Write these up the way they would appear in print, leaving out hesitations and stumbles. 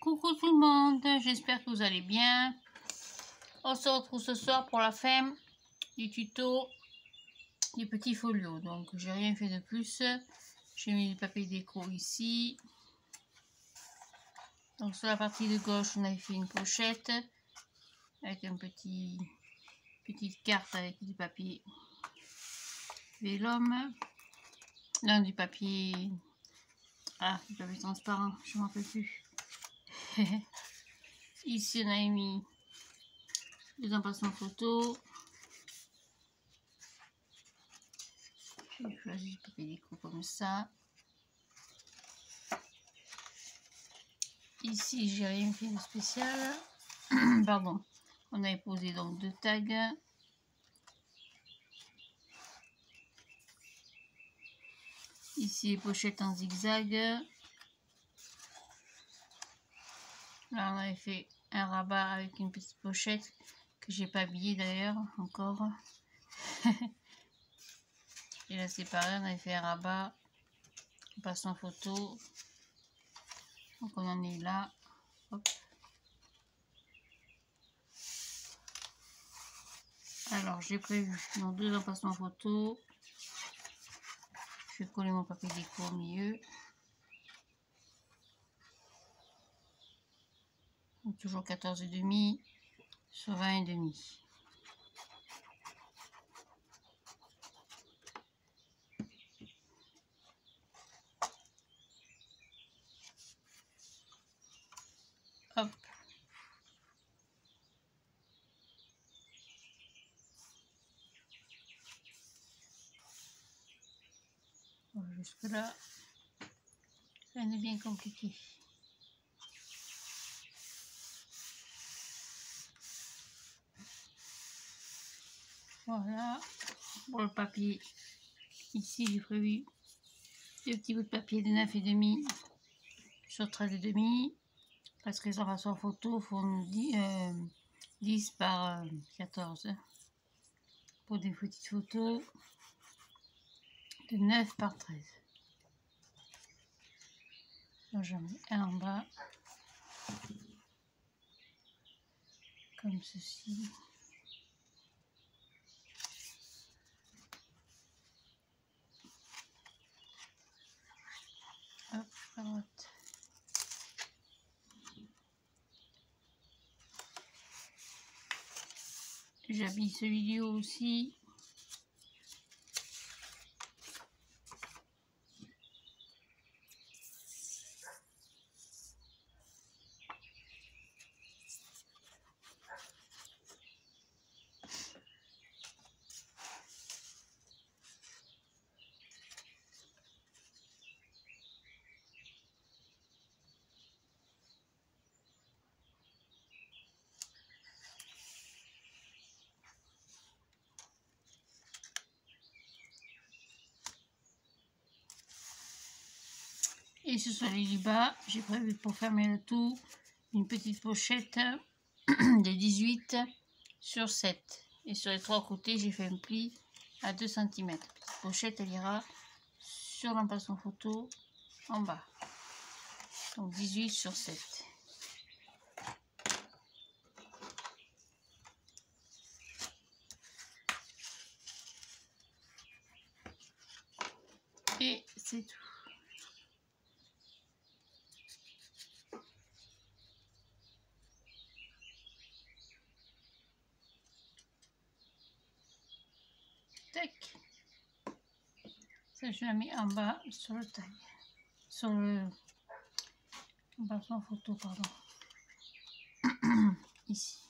Coucou tout le monde, j'espère que vous allez bien. On se retrouve ce soir pour la fin du tuto du petit folio. Donc j'ai rien fait de plus. J'ai mis du papier déco ici. Donc sur la partie de gauche, on avait fait une pochette avec une petite carte avec du papier vélum. Non, du papier transparent, je m'en rappelle plus. Ici on a mis des emplacements photo. J'ai choisi le papier déco comme ça. Ici, j'ai rien fait de spécial. Pardon. On avait posé donc 2 tags. Ici, les pochettes en zigzag. Là, on avait fait un rabat avec une petite pochette que j'ai pas habillée d'ailleurs encore. Et là, c'est pareil, on avait fait un rabat. On passe en photo. Donc, on en est là. Hop. Alors, j'ai prévu dans 2 emplacements photo. Je vais coller mon papier déco au milieu. Donc, toujours 14,5 sur 20,5. Hop. Jusque là, rien n'est bien compliqué. Voilà, pour le papier, ici j'ai prévu des petits bouts de papier de 9,5 sur 13,5 parce que les emplacements photo font 10 par 14 pour des petites photos de 9 par 13. Donc j'en mets un en bas comme ceci. Hop, à droite. J'habille ce vidéo aussi. Et ce sont les bas, j'ai prévu pour fermer le tout une petite pochette de 18 sur 7. Et sur les 3 côtés, j'ai fait un pli à 2 cm. La petite pochette, elle ira sur l'emplacement photo en bas. Donc 18 sur 7. Et c'est tout. Tac. Ça, je la mets en bas sur le tag. Sur le emplacement photo, pardon. Ici.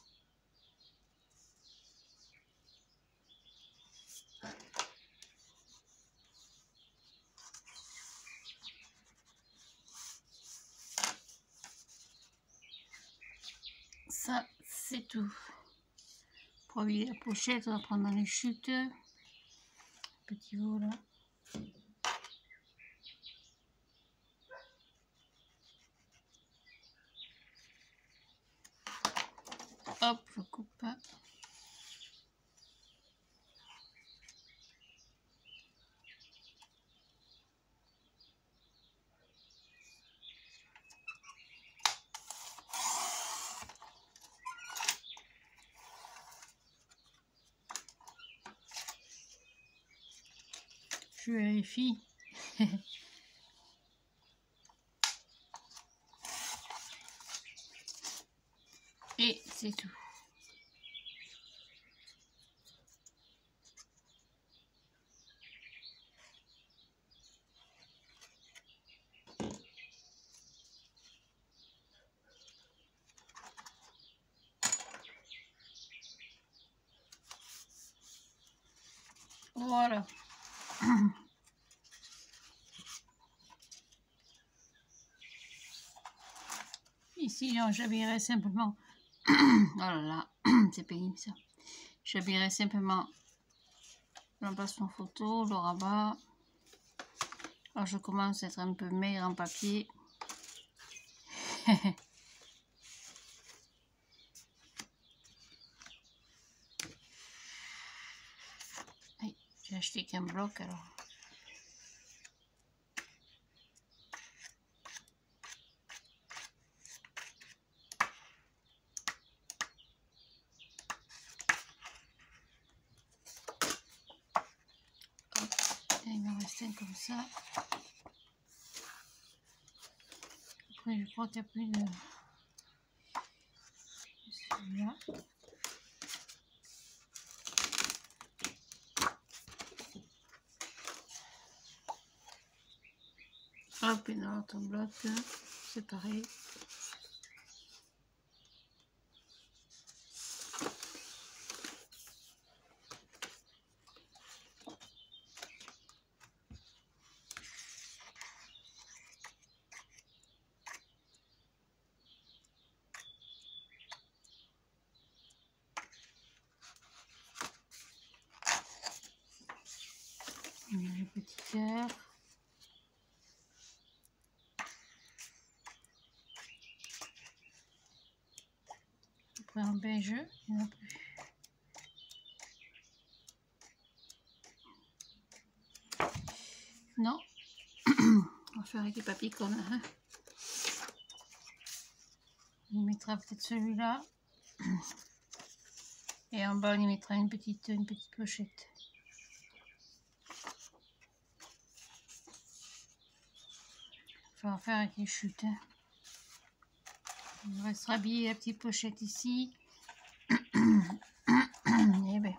Ça, c'est tout. Pour habiller la pochette, on va prendre dans les chutes. Petit veau là. Hop, je coupe. Je vérifie. Et c'est tout. Voilà. Ici, j'habillerai simplement. Oh là là, c'est pénible ça. J'habillerai simplement l'emplacement photo, le rabat. Alors, je commence à être un peu maigre en papier. J'ai acheté qu'un bloc alors. Hop. Et il me reste un comme ça. Après je crois qu'il n'y a plus de celui-là. Hop, et dans l'autre bloc, c'est pareil. On a les petits cœurs. Après en beige, il n'y en a plus. Non, on va faire avec les papillons. Hein. On mettra peut-être celui-là. Et en bas, on y mettra une petite pochette. Il va faire avec les chutes. Hein. Il restera habillé la petite pochette ici. Et ben.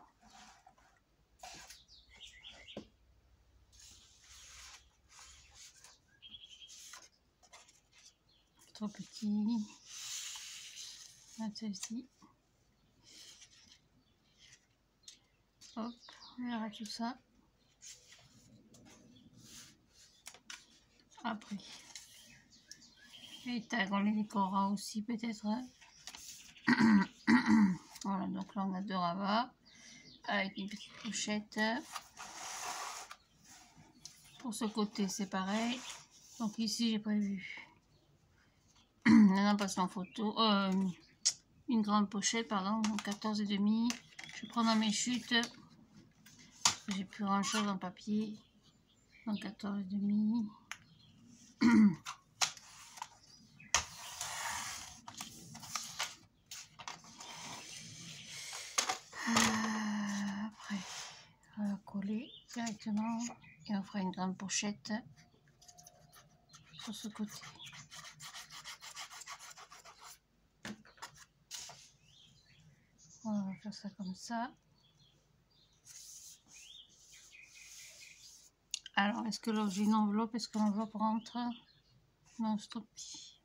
Trop petit. Là, celle-ci. Hop, on verra tout ça. Après. Les tags, on les décorera aussi peut-être. Voilà, donc là on a deux rabats avec une petite pochette. Pour ce côté c'est pareil. Donc ici j'ai prévu un emplacement photo, une grande pochette pardon, donc 14,5. Je prends dans mes chutes. J'ai plus grand chose en papier. Donc 14,5. Après, on va coller directement et on fera une grande pochette sur ce côté. On va faire ça comme ça. Alors, est-ce que là j'ai une enveloppe? Est-ce que l'enveloppe rentre? Non, c'est trop petit.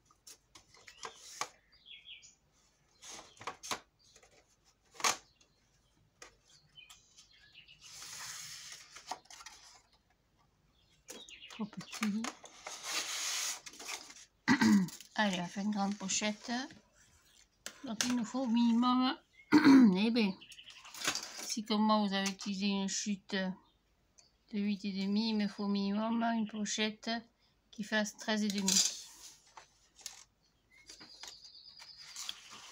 Trop petit. Allez, on fait une grande pochette. Donc il nous faut au minimum, eh bien, si comme moi vous avez utilisé une chute de 8,5, il me faut au minimum une pochette qui fasse 13,5.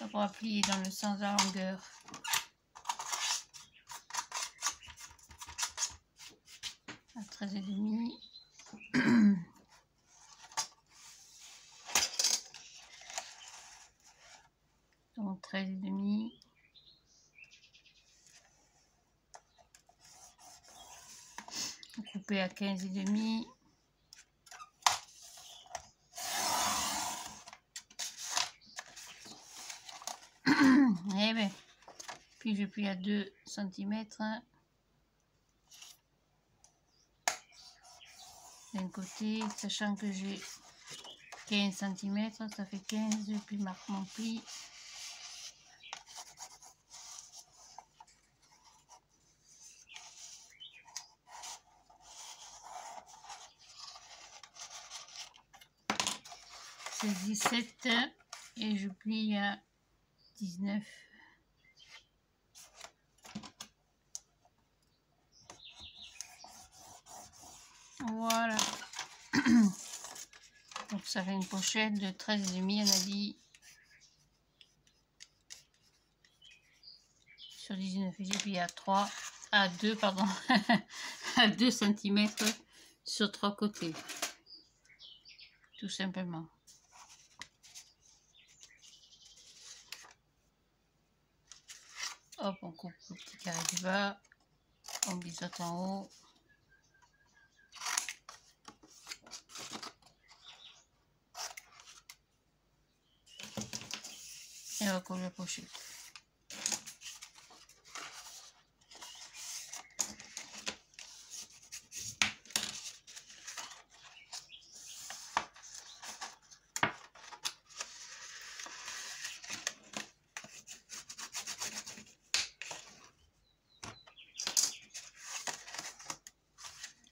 Donc on va plier dans le sens de la longueur. À 13,5. Donc 13,5. Donc coupé à 15,5. Et bien, puis je plie à 2 cm d'un côté, sachant que j'ai 15 cm, ça fait 15, puis marque mon pli. C'est 17 et je plie à 19. Voilà. Donc ça fait une pochette de 13,5, on a dit. Sur 19, j'ai plié à 2, pardon, à 2 cm sur 3 côtés. Tout simplement. Hop, on coupe le petit carré du bas, on biseaute en haut. Et on colle la pochette.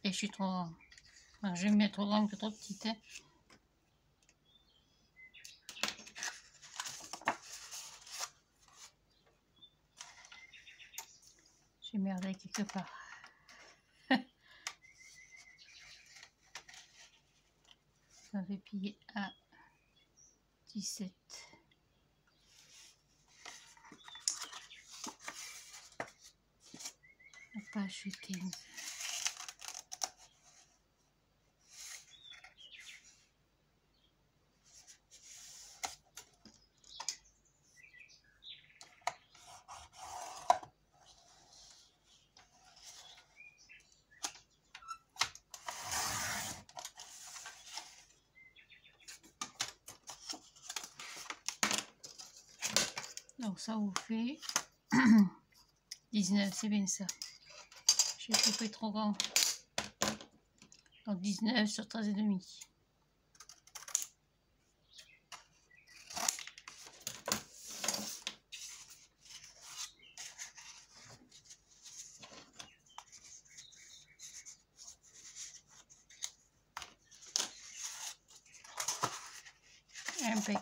Et je suis trop grande. Enfin, je vais me mettre trop grande que trop petite. Hein. J'ai merdé quelque part. Ça fait plier à 17. La page 15. Donc ça vous fait 19, c'est bien ça. J'ai coupé trop grand. Donc 19 sur 13,5. Impec.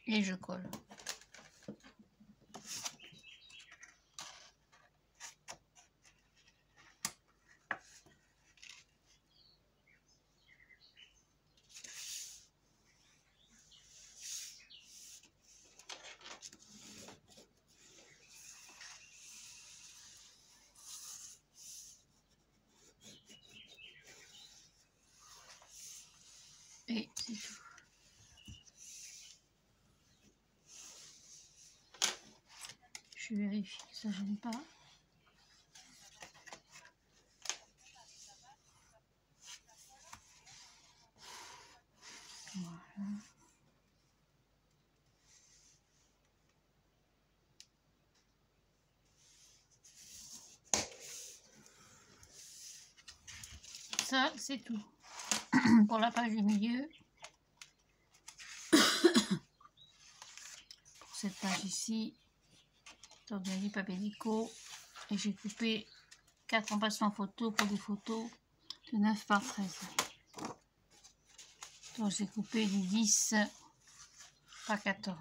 Et je colle. Et c'est tout. Je vérifie que ça ne gêne pas. Voilà. Ça, c'est tout. Pour la page du milieu. Pour cette page ici. Donc, bien du papier dico. Et j'ai coupé 4 emplacements photos pour des photos de 9 par 13. Donc, j'ai coupé du 10 par 14.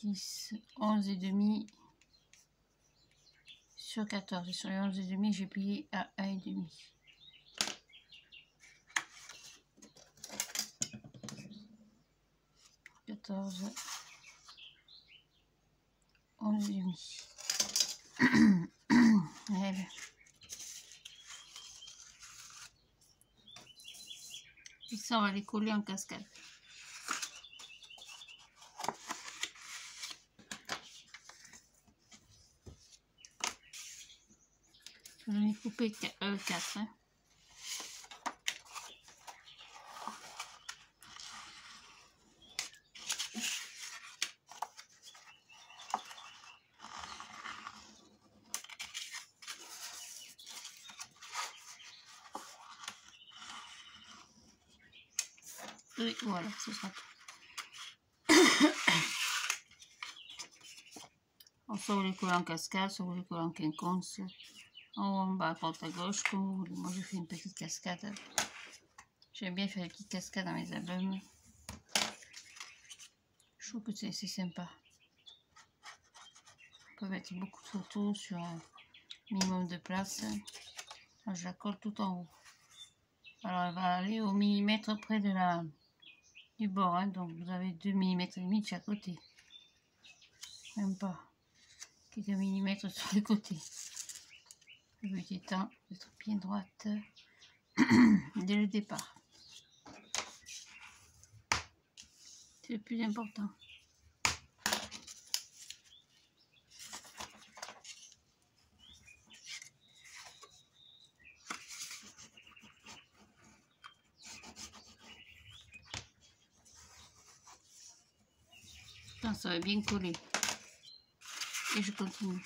10, 11 et demi sur 14. Et sur les 11 et demi, j'ai plié à 1 et demi. Quatorze, 11 et demi. Et ça, on va les coller en cascade. J'en ai coupé 4. Hein. Oui, voilà, ce sera tout. Alors, soit vous les collez en cascade, soit vous les collez en quinconce, en haut, en bas, à droite, à gauche, comme vous voulez. Moi, je fais une petite cascade. J'aime bien faire des petites cascades dans mes albums. Je trouve que c'est sympa. On peut mettre beaucoup de photos sur un minimum de place. Moi, je la colle tout en haut. Alors, elle va aller au millimètre près de du bord. Hein, donc, vous avez 2 mm et demi de chaque côté. Même pas. Quelques millimètres sur les côtés. Le but étant d'être bien droite dès le départ. C'est le plus important. Ça va bien coller. Et je continue.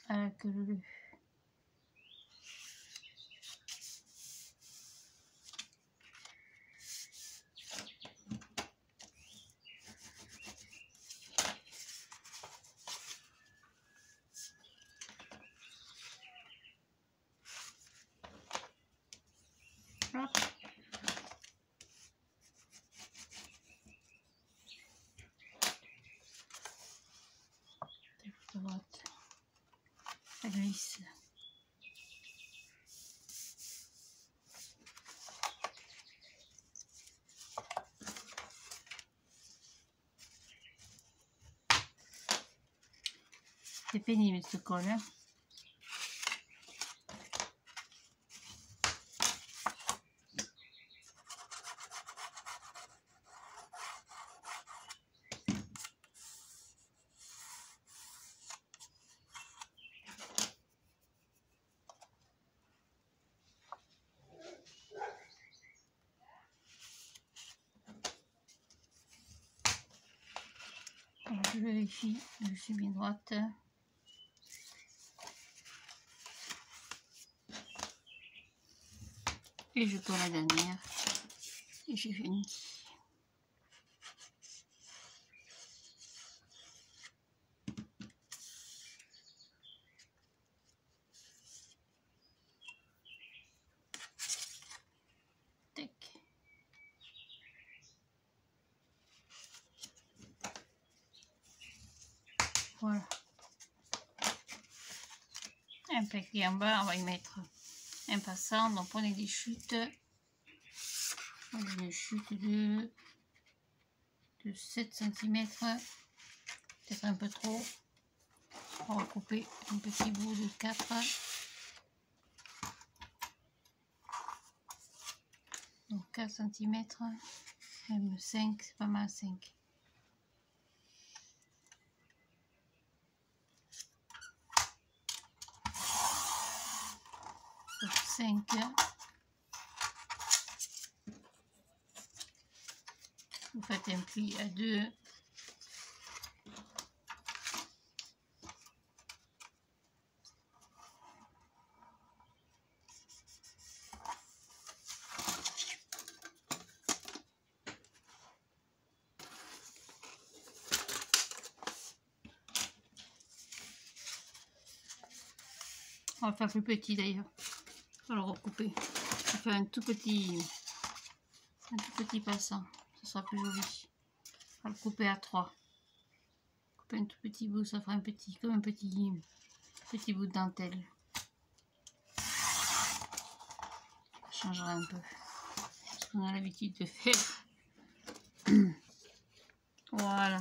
À la queue leu. Hop. Droite. Ça glisse. C'est pénible ce col. Hein. Alors, je vérifie, je suis bien droite. Et je colle la dernière. Et j'ai fini. Tac. Voilà. Un paquet en bas, on va y mettre un passant. Donc prenez des chutes. Une chute de 7 cm. Peut-être un peu trop. On va couper un petit bout de 4. Donc 4 cm. Même 5, c'est pas mal 5. Donc 5. Vous faites un pli à 2. On va faire plus petit d'ailleurs. On va le recouper. On va faire un tout petit passant. Ce sera plus joli. On va le couper à 3. Couper un tout petit bout, ça fera un petit, comme un petit bout de dentelle. Ça changera un peu. Parce qu'on a l'habitude de faire. Voilà.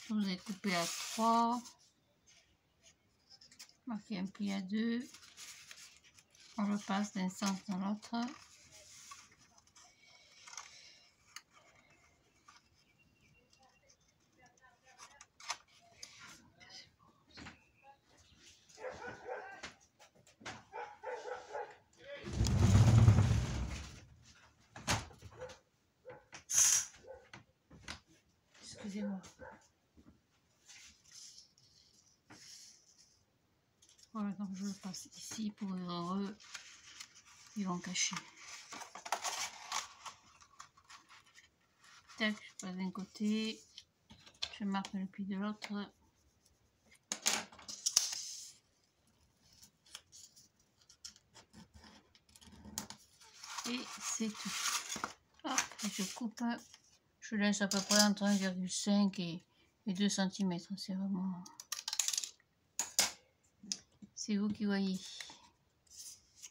Je vous ai coupé à 3. Marqué un pli à 2. On le passe d'un sens dans l'autre. Excusez-moi. Voilà, donc je le passe ici pour être heureux. Ils vont cacher. Tac, je passe d'un côté. Je marque le pli de l'autre. Et c'est tout. Hop, je coupe. Je laisse à peu près entre 1,5 et 2 cm. C'est vraiment... C'est vous qui voyez.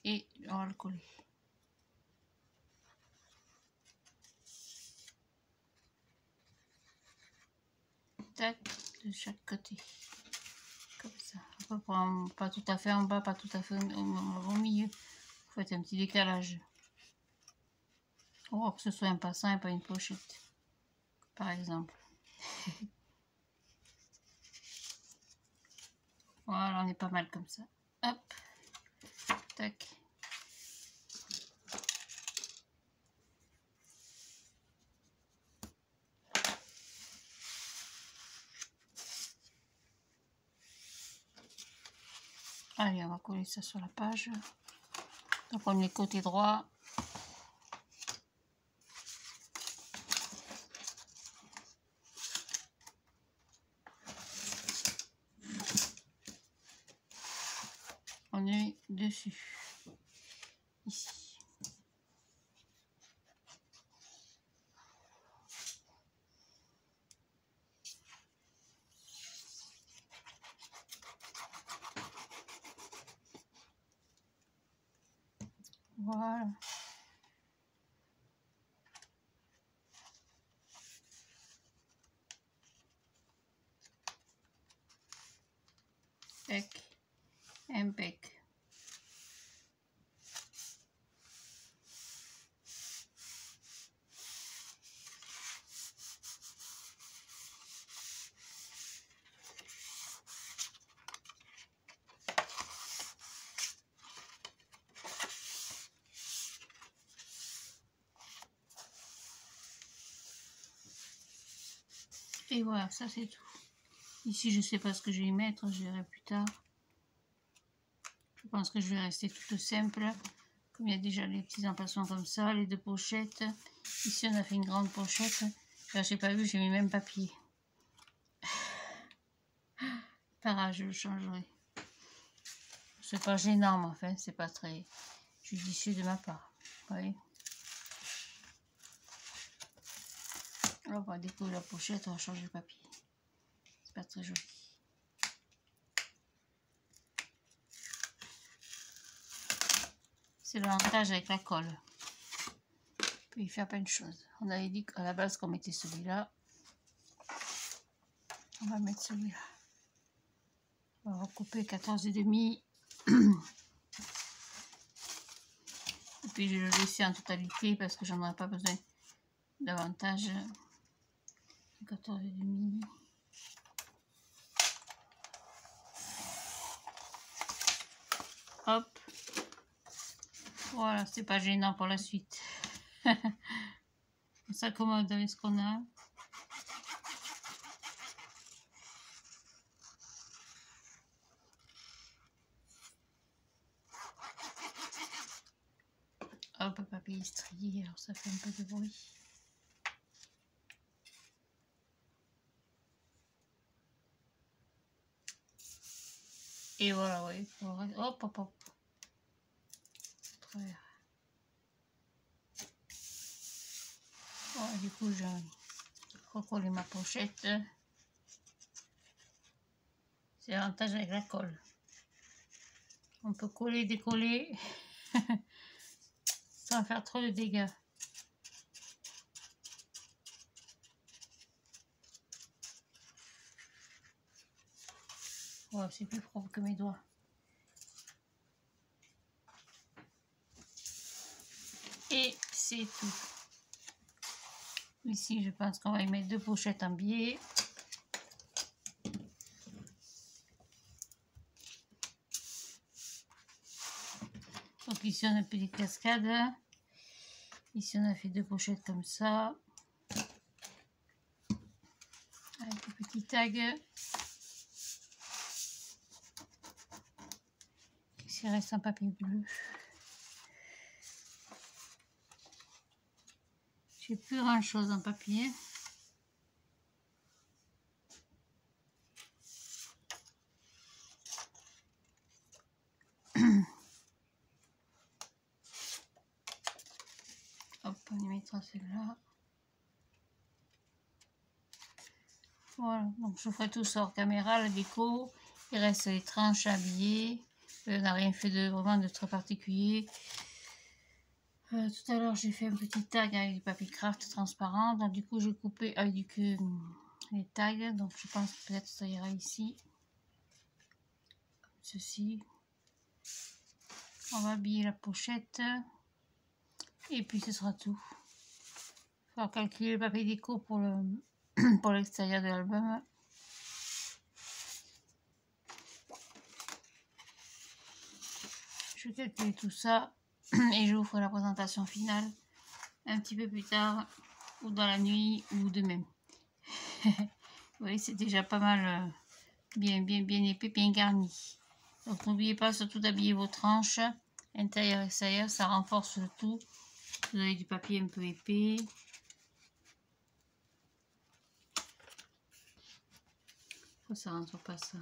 Et on va le coller. Tac, de chaque côté. Comme ça. À peu près, pas tout à fait en bas, pas tout à fait au milieu. Vous faites un petit décalage. Pour que ce soit un passant et pas une pochette. Par exemple. Voilà, on est pas mal comme ça. Hop. Tac. Allez, on va coller ça sur la page. Donc on est côté droit. On est dessus. Ici. Voilà. Tac. Impec. Et voilà, ça c'est tout. Ici, je sais pas ce que je vais y mettre, je verrai plus tard. Je pense que je vais rester toute simple. Comme il y a déjà les petits emplacements comme ça, les deux pochettes. Ici, on a fait une grande pochette. Là, j'ai pas vu, j'ai mis même papier. Pas grave, je le changerai. C'est pas gênant, mais enfin, c'est pas très judicieux de ma part. Vous voyez? On va décoller la pochette, on va changer le papier. C'est pas très joli. C'est l'avantage avec la colle. On peut y faire plein de choses. On avait dit qu'à la base qu'on mettait celui-là. On va mettre celui-là. On va couper 14,5. Et puis je vais le laisser en totalité parce que j'en aurai pas besoin davantage. 14,5. Hop. Voilà, c'est pas gênant pour la suite. On s'accommode avec ce qu'on a. Hop, papier strié, alors ça fait un peu de bruit. Et voilà, oui. Hop, hop, hop. Travers. Bon, du coup, je recoller ma pochette. C'est l'avantage avec la colle. On peut coller, décoller. sans faire trop de dégâts. Oh, c'est plus propre que mes doigts. Et c'est tout. Ici, je pense qu'on va y mettre 2 pochettes en biais. Donc ici, on a une petite cascade. Ici, on a fait 2 pochettes comme ça. Avec des petits tags. Ici, il reste un papier bleu. J'ai plus grand chose en papier. Hop, on y mettra celle-là. Voilà, donc je ferai tout ça hors caméra, la déco. Il reste les tranches à habiller. On n'a rien fait de vraiment de très particulier. Tout à l'heure, j'ai fait un petit tag avec du papier craft transparent. Donc du coup, j'ai coupé avec les tags. Donc je pense que peut-être ça ira ici. Comme ceci. On va habiller la pochette. Et puis ce sera tout. Il faut calculer le papier déco pour l'extérieur de l'album. Je vais calculer tout ça et je vous ferai la présentation finale un petit peu plus tard, ou dans la nuit, ou demain. Vous voyez, c'est déjà pas mal bien épais, bien garni. Donc n'oubliez pas surtout d'habiller vos tranches, intérieur et extérieur, ça renforce le tout. Vous avez du papier un peu épais. Ça rentre pas ça.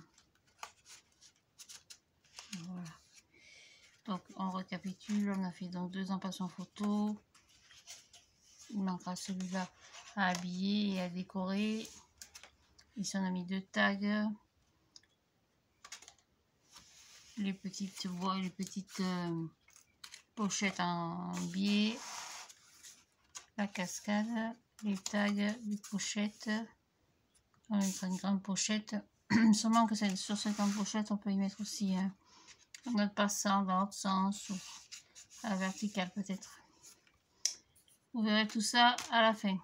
Voilà. Donc on récapitule, on a fait donc 2 emplacements photo. Il manquera celui-là à habiller et à décorer. Ici on a mis 2 tags. Les petites pochettes en biais. La cascade, les tags, les pochettes. On mettra une grande pochette. Seulement que sur cette grande pochette, on peut y mettre aussi un autre passant dans l'autre sens, ou à la verticale peut-être. Vous verrez tout ça à la fin.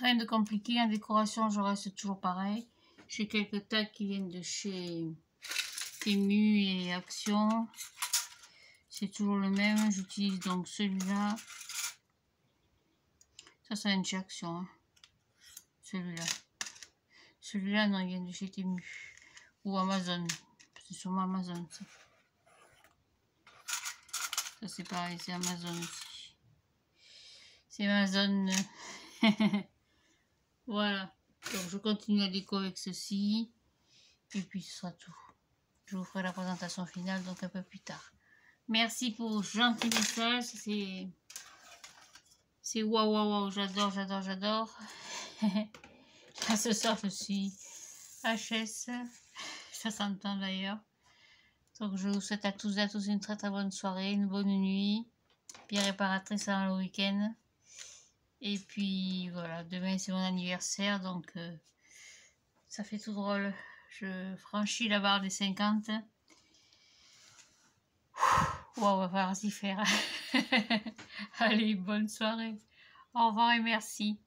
Rien de compliqué. En décoration, je reste toujours pareil. J'ai quelques tags qui viennent de chez Temu et Action. C'est toujours le même. J'utilise donc celui-là. Ça vient de chez Action. Hein. Celui-là. Celui-là, non, il vient de chez Temu. Ou Amazon. C'est sûrement Amazon, ça. Ça, c'est pareil, c'est Amazon aussi. C'est Amazon. Voilà. Donc, je continue la déco avec ceci. Et puis, ce sera tout. Je vous ferai la présentation finale, donc un peu plus tard. Merci pour vos gentils messages. C'est waouh, waouh, waouh. J'adore, j'adore, j'adore. Ce soir, je suis HS. Ça s'entend d'ailleurs. Donc, je vous souhaite à tous et à tous une très très bonne soirée, une bonne nuit. Bien réparatrice avant le week-end. Et puis, voilà. Demain, c'est mon anniversaire. Donc, ça fait tout drôle. Je franchis la barre des 50. Waouh, on va falloir s'y faire. Allez, bonne soirée. Au revoir et merci.